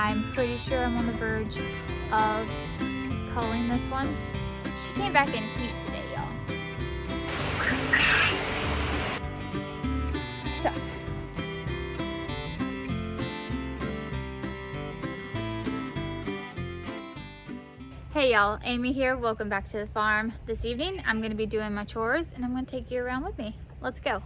I'm pretty sure I'm on the verge of culling this one. She came back in heat today, y'all. Stuff. Hey y'all, Amy here. Welcome back to the farm. This evening I'm going to be doing my chores and I'm going to take you around with me. Let's go.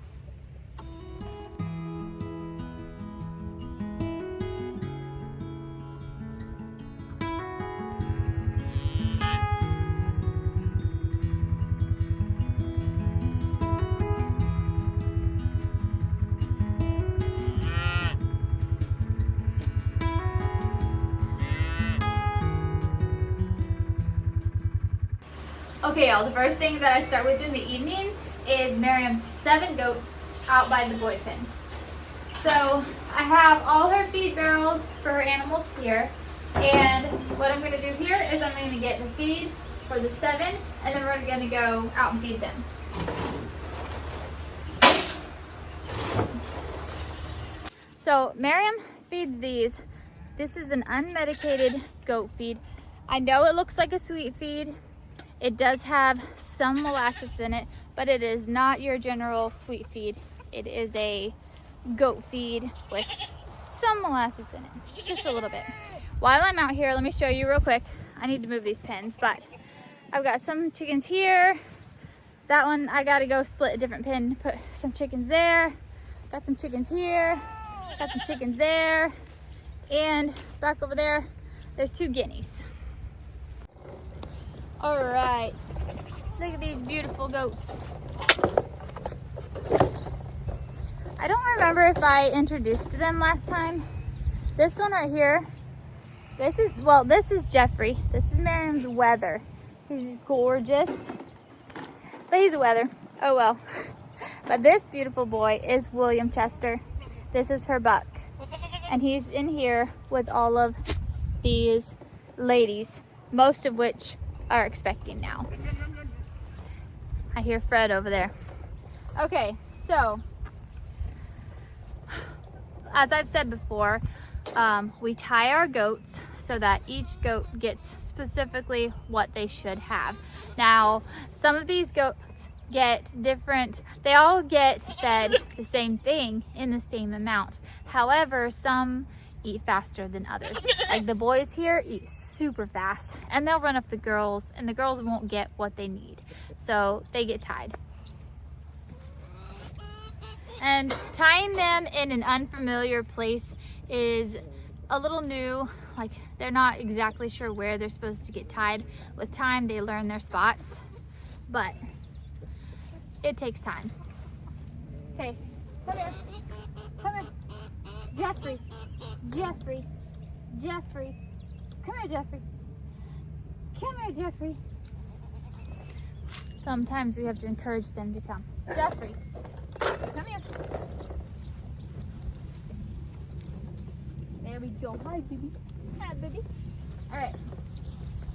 Okay y'all, the first thing that I start with in the evenings is Miriam's 7 goats out by the boy pen. So I have all her feed barrels for her animals here, and what I'm going to do here is I'm going to get the feed for the 7 and then we're going to go out and feed them. So Miriam feeds these. This is an unmedicated goat feed. I know it looks like a sweet feed. It does have some molasses in it, but it is not your general sweet feed. It is a goat feed with some molasses in it, just a little bit. While I'm out here, let me show you real quick. I need to move these pens, but I've got some chickens here. That one, I gotta go split a different pen, put some chickens there. Got some chickens here, got some chickens there, and back over there, there's 2 guineas. All right, look at these beautiful goats. I don't remember if I introduced them last time. This one right here, this is Jeffrey. This is Miriam's Weather. He's gorgeous, but he's a Weather. Oh well. But this beautiful boy is William Chester. This is her Buck. And he's in here with all of these ladies, most of which are expecting now. I hear Fred over there. Okay, so as I've said before, we tie our goats so that each goat gets specifically what they should have. Now, some of these goats get different, they all get fed the same thing in the same amount. However, some eat faster than others. Like the boys here eat super fast and they'll run up the girls, and the girls won't get what they need. So they get tied. And tying them in an unfamiliar place is a little new. Like they're not exactly sure where they're supposed to get tied. With time, they learn their spots, but it takes time. Okay, come here, come here. Jeffrey, Jeffrey, Jeffrey. Come here, Jeffrey. Come here, Jeffrey. Sometimes we have to encourage them to come. Jeffrey, come here. There we go. Hi, baby. Hi, baby. All right.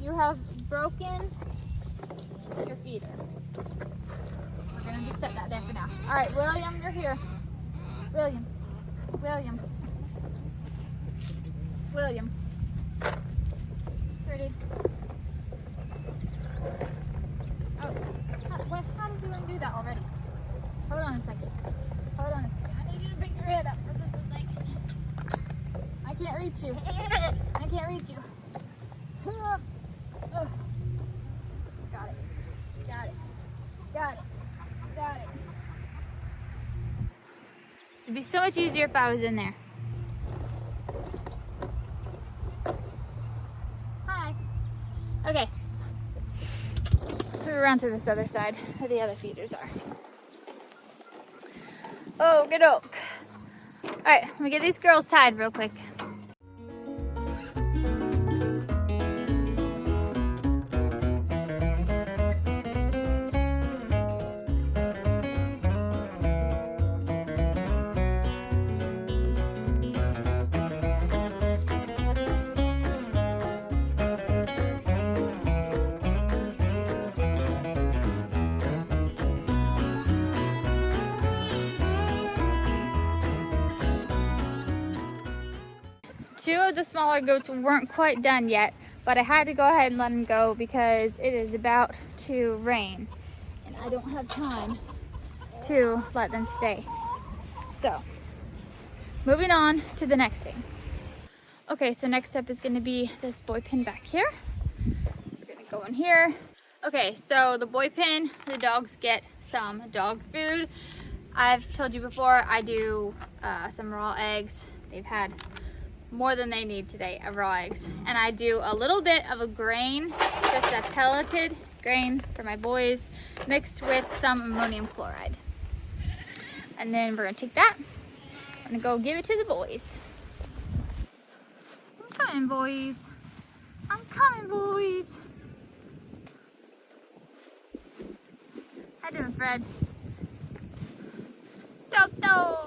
You have broken your feeder. We're going to just set that there for now. All right, William, you're here. William. William. William. Here, dude. Oh, how did you undo that already? Hold on a second. Hold on a second. I need you to pick your head up for just a second. I can't reach you. I can't reach you. Come up. Ugh. Got it. Got it. Got it. Got it. It'd be so much easier if I was in there. Hi. Okay. Let's move around to this other side where the other feeders are. Oh, good oak. All right, let me get these girls tied real quick. 2 of the smaller goats weren't quite done yet, but I had to go ahead and let them go because it is about to rain and I don't have time to let them stay. So, moving on to the next thing. Okay, so next up is gonna be this boy pen back here. We're gonna go in here. Okay, so the boy pen, the dogs get some dog food. I've told you before, I do some raw eggs. They've had more than they need today of raw eggs. And I do a little bit of a grain, just a pelleted grain for my boys, mixed with some ammonium chloride. And then we're gonna take that, I'm gonna go give it to the boys. I'm coming, boys. I'm coming, boys. How you doing, Fred? Dope, dope.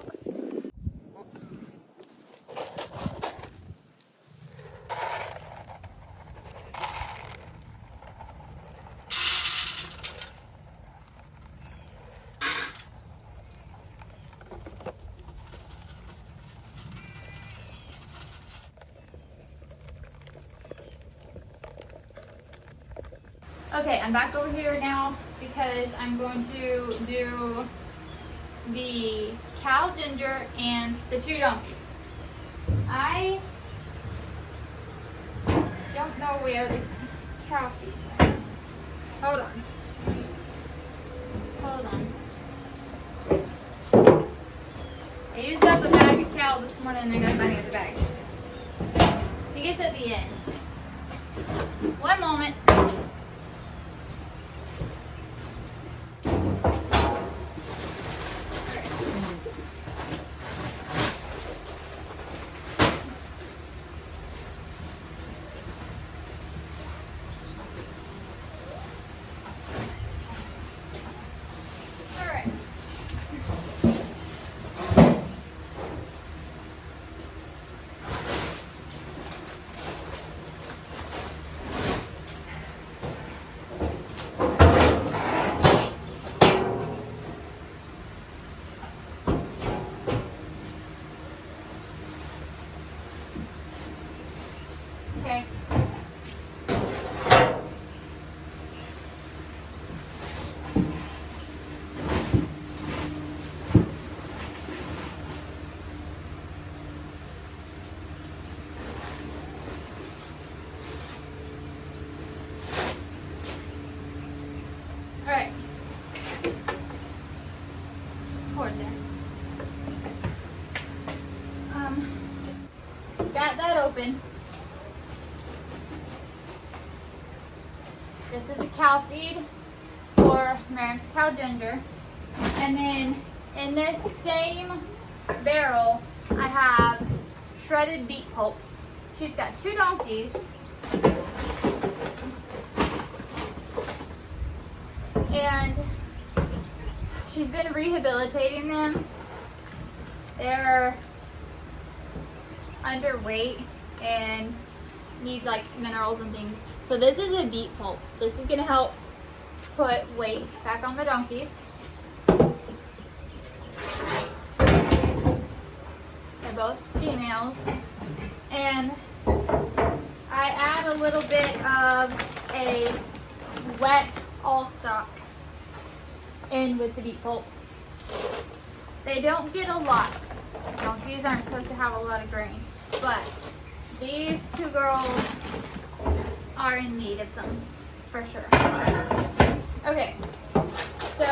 Okay, I'm back over here now because I'm going to do the cow Ginger and the 2 donkeys. I don't know where the cow feed went. Hold on. Hold on. I used up a bag of cow this morning and I got money in the bag. He gets at the end. One moment. Okay. All right. Just toward there. Got that open. This is a cow feed for Miriam's cow Ginger. And then in this same barrel, I have shredded beet pulp. She's got 2 donkeys. And she's been rehabilitating them. They're underweight and need like minerals and things. So this is a beet pulp. This is gonna help put weight back on the donkeys. They're both females. And I add a little bit of a wet all-stock in with the beet pulp. They don't get a lot. Donkeys aren't supposed to have a lot of grain, but these 2 girls are in need of some, for sure. Okay, so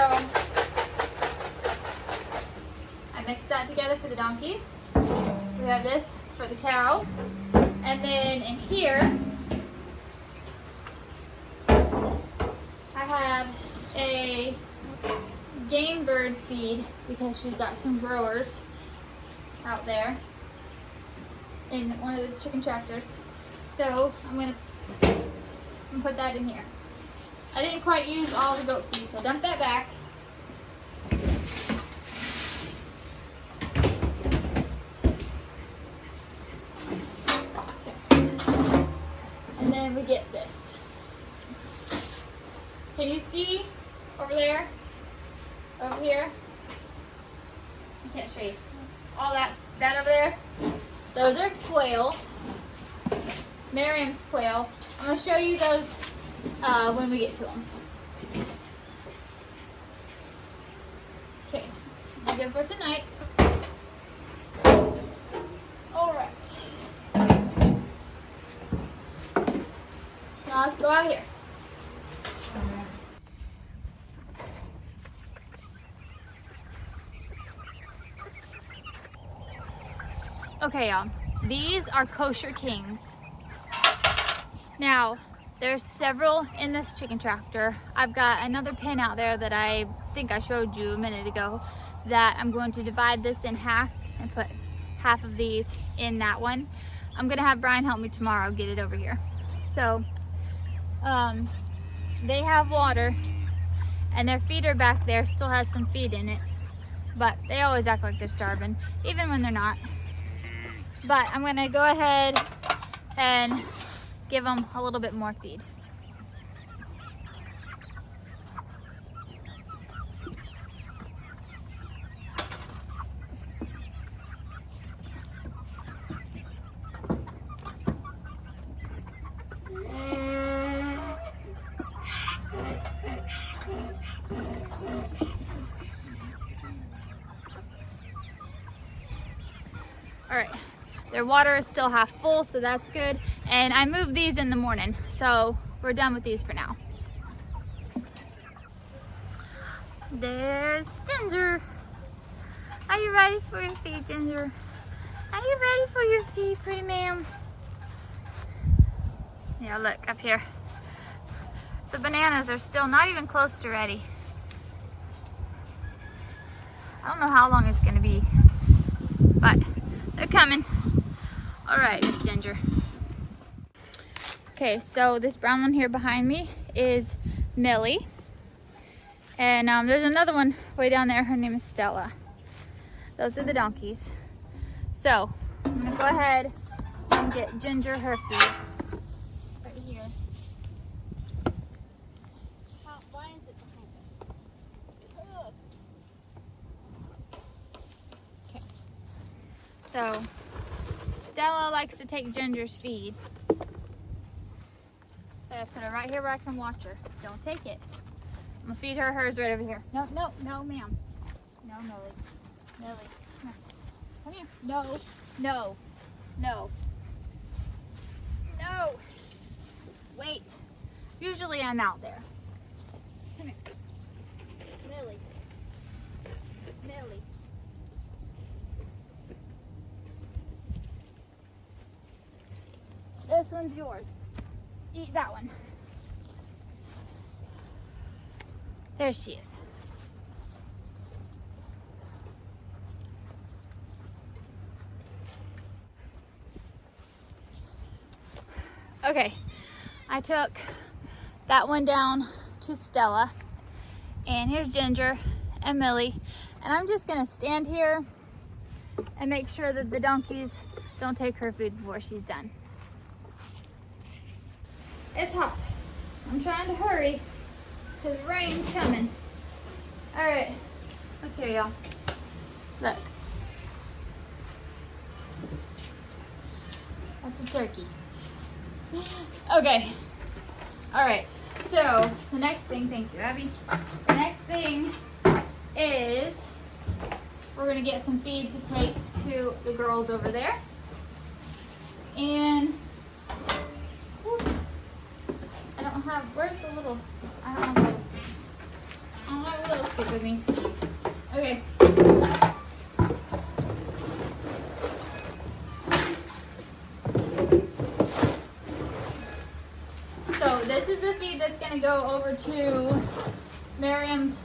I mixed that together for the donkeys. We have this for the cow. And then in here, I have a game bird feed because she's got some growers out there in one of the chicken tractors. So I'm gonna put that in here. I didn't quite use all the goat feed, so dump that back. And then we get this. Can you see over there? Over here? I can't show you. All that over there, those are quail. Miriam's quail. I'm gonna show you those when we get to them. Okay, we're good for tonight. All right. So now let's go out here. Okay, y'all. These are kosher kings. Now, there's several in this chicken tractor. I've got another pen out there that I think I showed you a minute ago that I'm going to divide this in half and put half of these in that one. I'm gonna have Brian help me tomorrow get it over here. So, they have water and their feeder back there still has some feed in it, but they always act like they're starving, even when they're not. But I'm gonna go ahead and give them a little bit more feed. All right. Their water is still half full, so that's good. And I moved these in the morning, so we're done with these for now. There's Ginger. Are you ready for your feed, Ginger? Are you ready for your feed, pretty ma'am? Yeah, look up here. The bananas are still not even close to ready. I don't know how long it's gonna be, but they're coming. All right, Miss Ginger. Okay, so this brown one here behind me is Millie. And there's another one way down there. Her name is Stella. Those are the donkeys. So I'm gonna go ahead and get Ginger her feed. Right here. Why is it behind us? Okay. So Stella likes to take Ginger's feed. So I put her right here where I can watch her. Don't take it. I'm gonna feed her hers right over here. No, no, no, ma'am. No, Millie. Millie, come here. Come here. No, no, no. No. Wait. Usually I'm out there. Come here. Millie. Millie. This one's yours. Eat that one. There she is. Okay, I took that one down to Stella, and here's Ginger and Millie, and I'm just gonna stand here and make sure that the donkeys don't take her food before she's done. It's hot. I'm trying to hurry because rain's coming. All right, look here, y'all. Look. That's a turkey. Okay. All right. So the next thing, thank you, Abby. The next thing is we're gonna get some feed to take to the girls over there. And I don't have, where's the little, I don't have a little scoop. I don't have a little scoop with me. Okay. So this is the feed that's gonna go over to Miriam's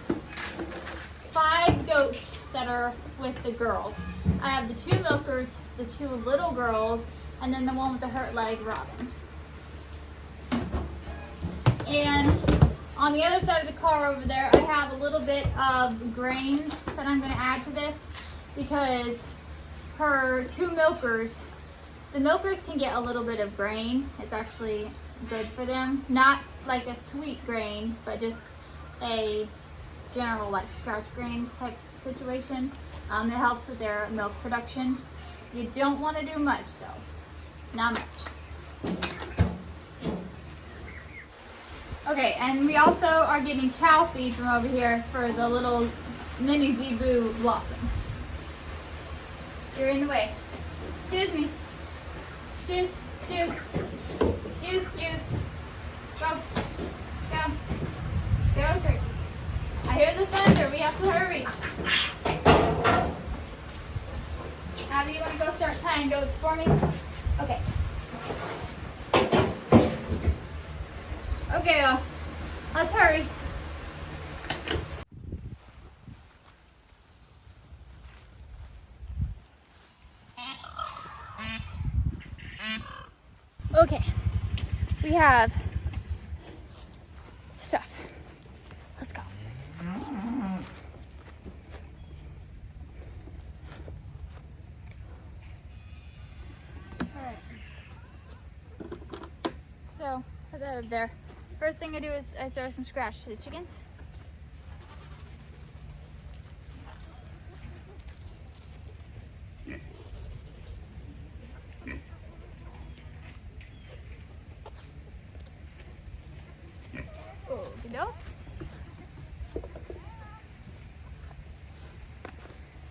5 goats that are with the girls. I have the 2 milkers, the 2 little girls, and then the one with the hurt leg, Robin. And on the other side of the car over there, I have a little bit of grains that I'm going to add to this because her 2 milkers, the milkers can get a little bit of grain. It's actually good for them. Not like a sweet grain, but just a general like scratch grains type situation. It helps with their milk production. You don't want to do much though. Not much. Okay, and we also are getting cow feed from over here for the little mini zebu blossom. You're in the way. Excuse me. Excuse. Go. Go, turkeys. I hear the thunder. We have to hurry. Abby, you want to go start tying goats for me? Okay. Okay, let's hurry. Okay, we have stuff. Let's go. Alright. So, put that up there. First thing I do is I throw some scratch to the chickens.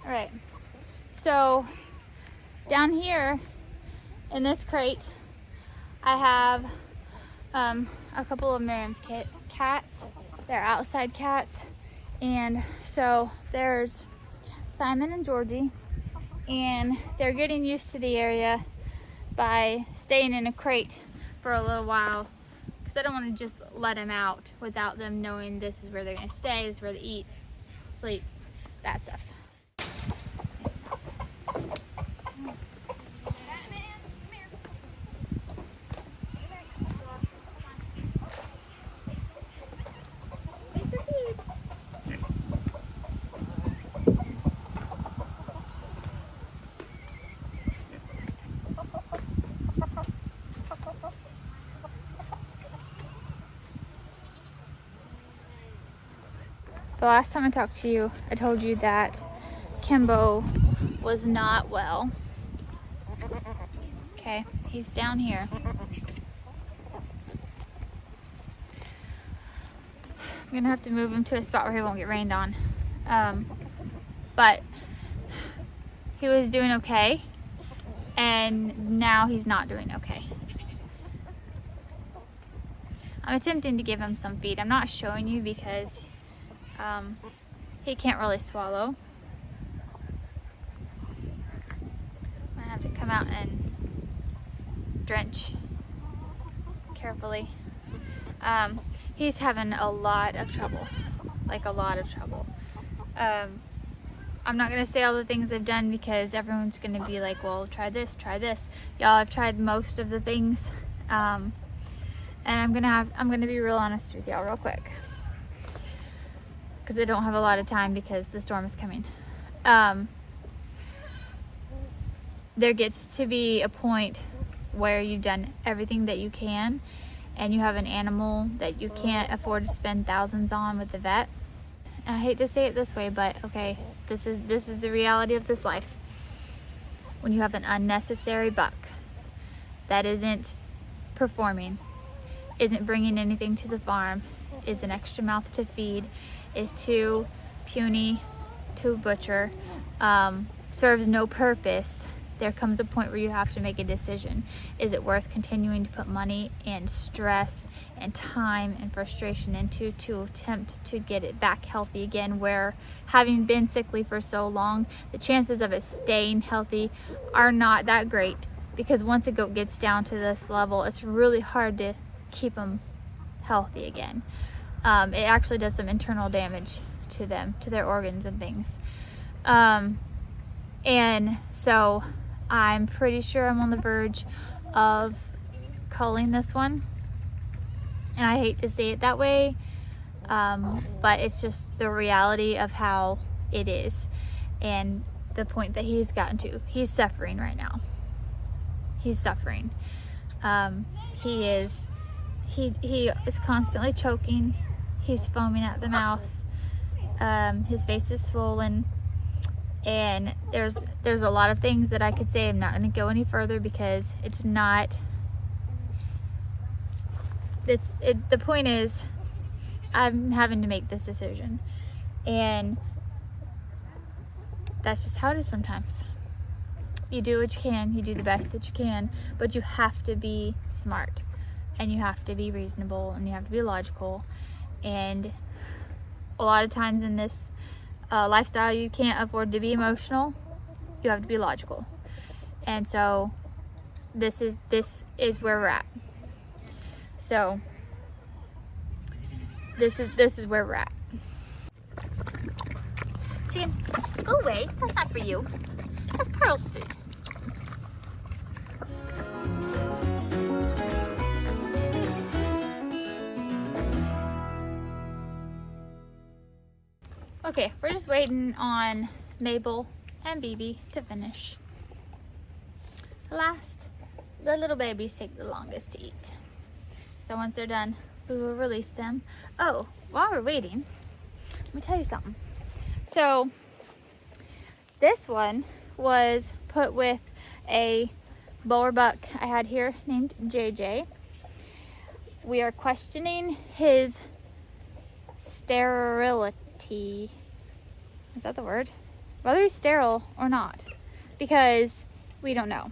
Alright, so down here in this crate I have a couple of Miriam's cats. They're outside cats, and so there's Simon and Georgie, and they're getting used to the area by staying in a crate for a little while, because I don't want to just let them out without them knowing this is where they're going to stay, this is where they eat, sleep, that stuff. The last time I talked to you, I told you that Kimbo was not well. Okay, he's down here. I'm gonna have to move him to a spot where he won't get rained on. But he was doing okay, and now he's not doing okay. I'm attempting to give him some feed. I'm not showing you because he can't really swallow. I have to come out and drench carefully. He's having a lot of trouble, like a lot of trouble. I'm not gonna say all the things I've done because everyone's gonna be like, well, try this, try this. Y'all, I've tried most of the things, and I'm gonna be real honest with y'all real quick, because I don't have a lot of time because the storm is coming. There gets to be a point where you've done everything that you can, and you have an animal that you can't afford to spend thousands on with the vet. And I hate to say it this way, but okay, this is the reality of this life. When you have an unnecessary buck that isn't performing, isn't bringing anything to the farm, is an extra mouth to feed, is too puny to butcher, serves no purpose, there comes a point where you have to make a decision. Is it worth continuing to put money and stress and time and frustration into to attempt to get it back healthy again, where having been sickly for so long, the chances of it staying healthy are not that great, because once a goat gets down to this level, it's really hard to keep them healthy again. It actually does some internal damage to them, to their organs and things. And so I'm pretty sure I'm on the verge of culling this one. And I hate to say it that way, but it's just the reality of how it is. And the point that he's gotten to. He's suffering right now. He's suffering. He is constantly choking. He's foaming at the mouth. His face is swollen. And there's a lot of things that I could say. I'm not going to go any further because it's not The point is, I'm having to make this decision, and that's just how it is sometimes. You do what you can, you do the best that you can, but you have to be smart, and you have to be reasonable, and you have to be logical. And a lot of times in this lifestyle, you can't afford to be emotional. You have to be logical. And so this is where we're at. So this is where we're at. Chicken, go away. That's not for you. That's Pearl's food. Okay, we're just waiting on Mabel and BB to finish. The little babies take the longest to eat. So once they're done, we will release them. Oh, while we're waiting, let me tell you something. So this one was put with a boer buck I had here named JJ. We are questioning his sterility. Is that the word? Whether he's sterile or not, because we don't know.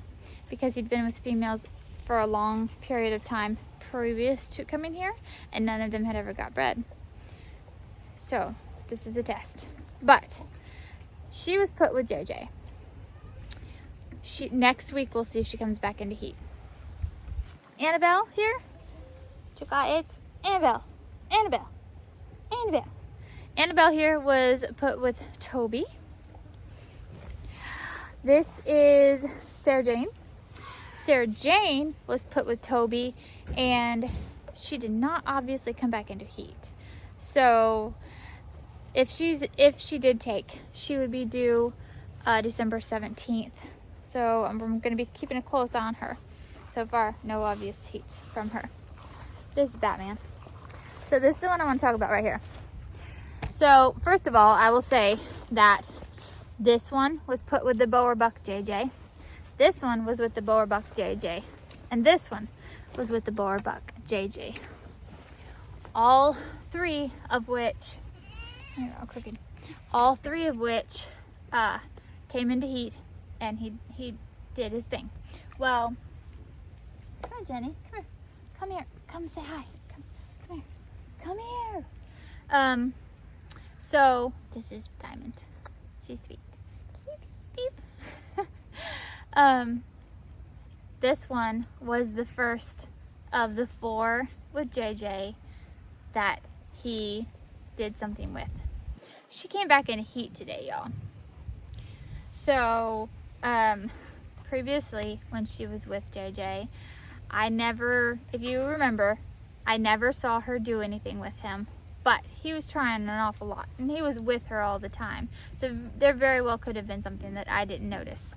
Because he'd been with females for a long period of time previous to coming here, and none of them had ever got bred. So this is a test. But she was put with JJ. Next week we'll see if she comes back into heat. Annabelle here. It's Annabelle. Annabelle here was put with Toby. This is Sarah Jane. Sarah Jane was put with Toby, and she did not obviously come back into heat. So if she did take, she would be due December 17th. So I'm going to be keeping a close eye on her. So far, no obvious heats from her. This is Batman. So this is the one I want to talk about right here. So first of all, I will say that this one was put with the boer buck JJ. This one was with the boer buck JJ. And this one was with the boer buck JJ. All three of which came into heat, and he did his thing. Well, come here, Jenny. Come here. Come say hi. Come here. So this is Diamond. She's sweet. Beep. This one was the first of the 4 with JJ that he did something with. She came back in heat today, y'all. So previously when she was with JJ, if you remember, I never saw her do anything with him, but he was trying an awful lot, and he was with her all the time. So there very well could have been something that I didn't notice.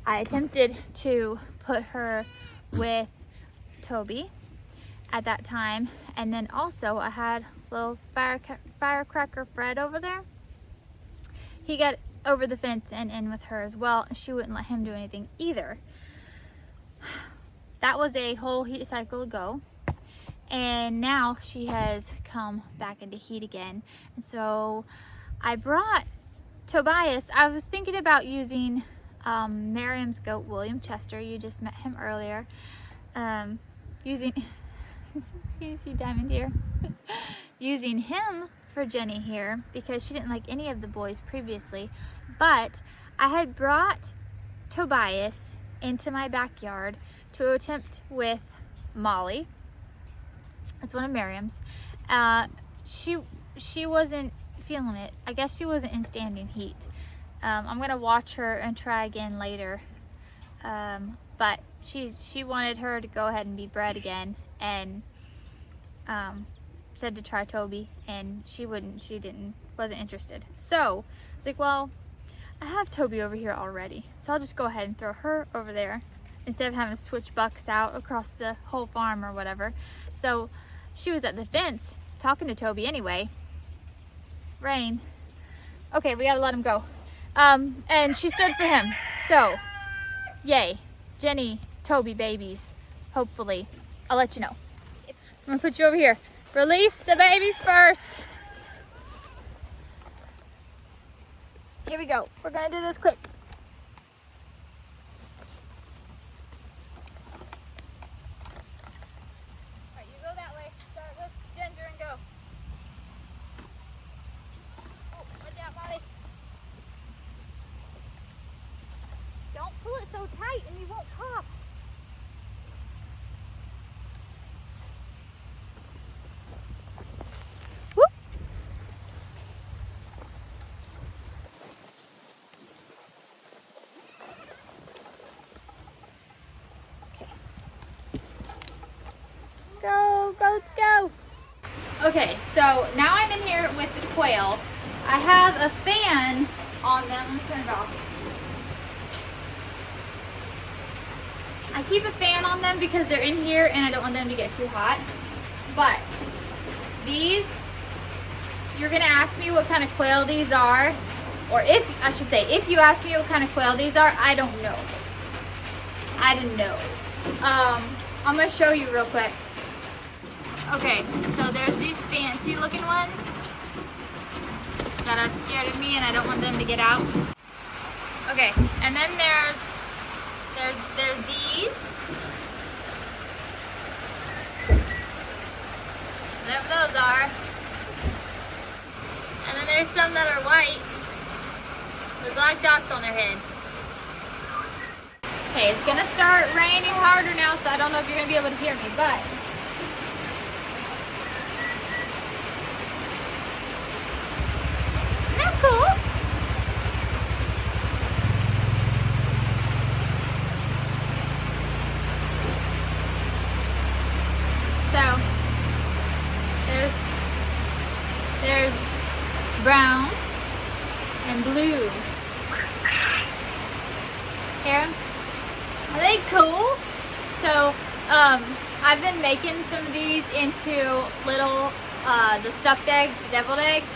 I attempted to put her with Toby at that time, and then also I had little firecracker Fred over there. He got over the fence and in with her as well, and she wouldn't let him do anything either. That was a whole heat cycle ago, and now she has come back into heat again. And so I brought Tobias. I was thinking about using Miriam's goat, William Chester. You just met him earlier. Using you see Diamond here. Using him for Jenny here because she didn't like any of the boys previously. But I had brought Tobias into my backyard to attempt with Molly. It's one of Miriam's. She wasn't feeling it. I guess she wasn't in standing heat. I'm gonna watch her and try again later. But she wanted her to go ahead and be bred again, and said to try Toby, and she wasn't interested. So I was like, well, I have Toby over here already, so I'll just go ahead and throw her over there instead of having to switch bucks out across the whole farm or whatever. So she was at the fence talking to Toby anyway. Rain. Okay, we gotta let him go. And she stood for him. So, yay. Jenny, Toby babies. Hopefully. I'll let you know. I'm gonna put you over here. Release the babies first. Here we go. We're gonna do this quick. All right, you go that way. Start with Ginger and go. Oh, watch out, Molly. Don't pull it so tight and you won't cough. Whoop. Go, goats, go. Okay, so now I'm in here with the quail. I have a fan on them. Let me turn it off. I keep a fan on them because they're in here and I don't want them to get too hot. But these, you're gonna ask me what kind of quail these are, or if you ask me what kind of quail these are, I don't know. I don't know. I'm gonna show you real quick. Okay, so there's these fancy looking ones that are scared of me and I don't want them to get out. Okay, and then there's these. Whatever those are. And then there's some that are white with black dots on their heads. Okay, it's gonna start raining harder now, so I don't know if you're gonna be able to hear me, but isn't that cool? So there's brown and blue. Here, are they cool? So I've been making some of these into little the stuffed eggs, the deviled eggs.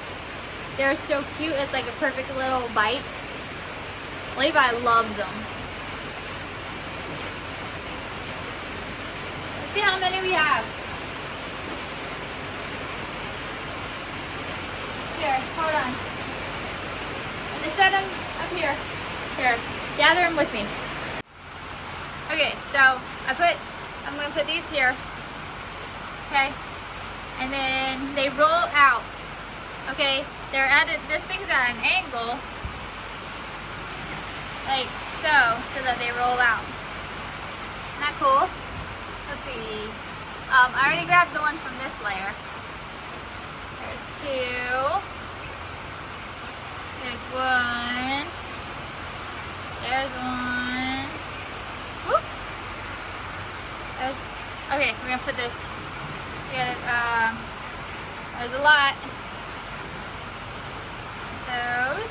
They're so cute. It's like a perfect little bite. Levi loves them. Let's see how many we have. Here, hold on. I'm gonna set them up here. Here, gather them with me. Okay, so I'm gonna put these here. Okay, and then they roll out. Okay, this thing's at an angle, like so that they roll out. Isn't that cool? Let's see. I already grabbed the ones from this layer. There's two. There's one. There's one. Whoop. Okay, we're gonna put this. There's a lot. Those.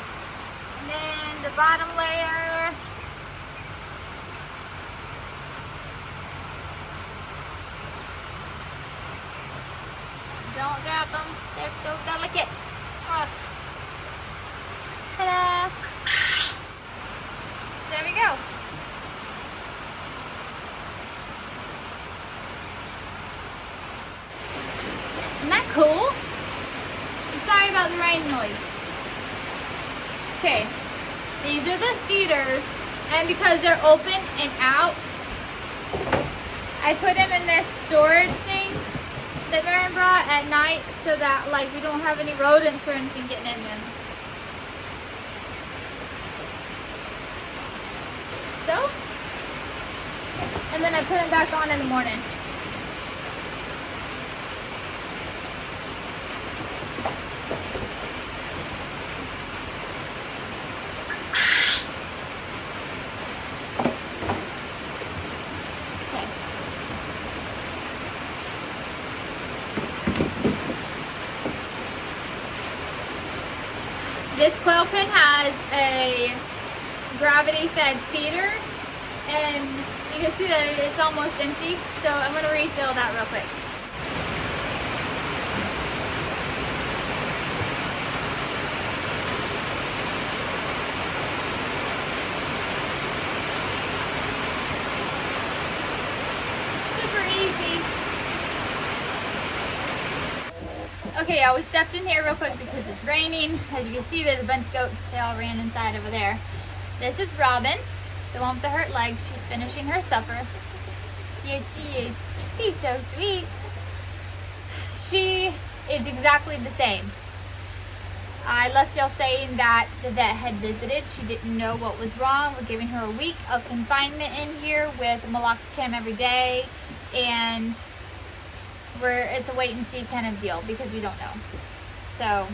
And then the bottom layer. Don't drop them. They're so delicate. Off. Ta-da. There we go. Isn't that cool? I'm sorry about the rain noise. Okay, these are the feeders, and because they're open and out, I put them in this storage thing that Marion brought at night so that like we don't have any rodents or anything getting in them. So, and then I put them back on in the morning. This quail pen has a gravity-fed feeder, and you can see that it's almost empty, so I'm going to refill that real quick. Super easy. Okay, y'all, we stepped in here real quick because it's raining. As you can see, there's a bunch of goats. They all ran inside over there. This is Robin, the one with the hurt leg. She's finishing her supper. Yitsy, she's so sweet. She is exactly the same. I left y'all saying that the vet had visited. She didn't know what was wrong. We're giving her a week of confinement in here with meloxicam every day, and it's a wait and see kind of deal because we don't know. So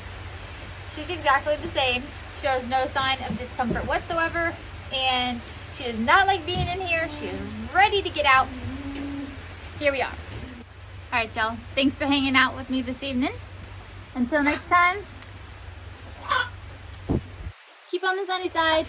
she's exactly the same. Shows no sign of discomfort whatsoever, and she does not like being in here. She is ready to get out. Here we are. All right, y'all. Thanks for hanging out with me this evening. Until next time, keep on the sunny side.